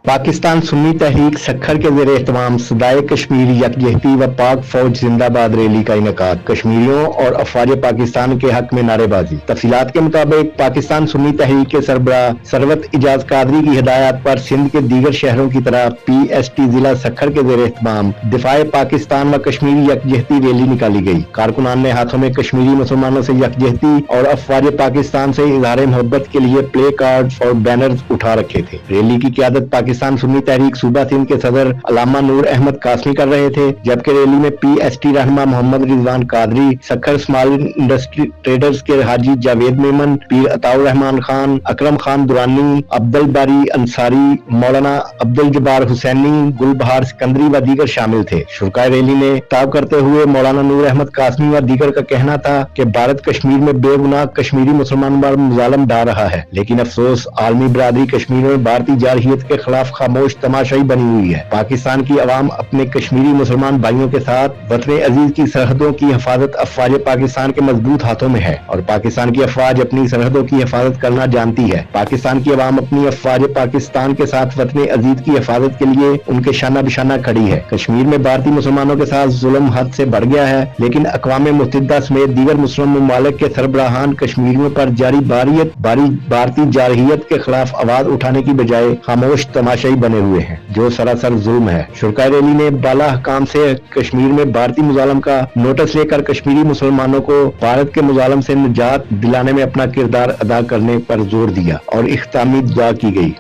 पाकिस्तान सुन्नी तहरीक सखर के ज़ेर एहतमाम सदाए कश्मीर यकजहती व पाक फौज जिंदाबाद रैली का इनेकाद, कश्मीरियों और अफवाज पाकिस्तान के हक में नारेबाजी। तफसीलात के मुताबिक पाकिस्तान सुन्नी तहरीक के सरबराह सरवत इजाज कादरी की हिदायत पर सिंध के दीगर शहरों की तरह PST जिला सखर के ज़ेर एहतमाम दिफाए पाकिस्तान व कश्मीरी यकजहती रैली निकाली गई। कारकुनान ने हाथों में कश्मीरी मुसलमानों से यकजहती और अफवाज पाकिस्तान से इजहार मोहब्बत के लिए प्ले कार्ड और बैनर्स उठा रखे थे। रैली की क़यादत पाकिस्तान सुन्नी तहरीक सूबा सिंध के सदर अल्लामा नूर अहमद कासमी कर रहे थे, जबकि रैली में PST रहनुमा Mohammad Rizwan Qadri, Sukkur small industry traders के हाजी जावेद मेमन, पीर अताउर रहमान खान, अकरम खान दुरानी, अब्दुल बारी अंसारी, मौलाना अब्दुल जब्बार हुसैनी, गुलबहार सिकंदरी व दीगर शामिल थे। शुरकाए रैली ने खिताब करते हुए मौलाना नूर अहमद कासमी व दीगर का कहना था कि भारत कश्मीर में बेगुनाह कश्मीरी मुसलमानों पर मुजालम डाल रहा है, लेकिन अफसोस आलमी बरादरी कश्मीर में भारतीय जारहियत के खिलाफ खामोश तमाशाई बनी हुई है। पाकिस्तान की अवाम अपने कश्मीरी मुसलमान भाइयों के साथ वतन अजीज की सरहदों की हिफाजत अफवाज पाकिस्तान के मजबूत हाथों में है और पाकिस्तान की अफवाज अपनी सरहदों की हिफाजत करना जानती है। पाकिस्तान की अवाम अपनी अफवाज पाकिस्तान के साथ वतन अजीज की हिफाजत के लिए उनके शाना बिशाना खड़ी है। कश्मीर में भारतीय मुसलमानों के साथ जुल्म हद से बढ़ गया है, लेकिन अक़वाम मुत्तहिदा समेत दीगर मुस्लिम ममालिक के सरबराहान कश्मीरियों पर जारी भारतीय जारहियत के खिलाफ आवाज उठाने की बजाय खामोश तमाशाई बने हुए हैं, जो सरासर जुल्म है। शुरकाए रैली ने बाला हकाम से कश्मीर में भारतीय मुजालम का नोटिस लेकर कश्मीरी मुसलमानों को भारत के मुजालम से निजात दिलाने में अपना किरदार अदा करने पर जोर दिया और इख्तितामी दुआ की गई।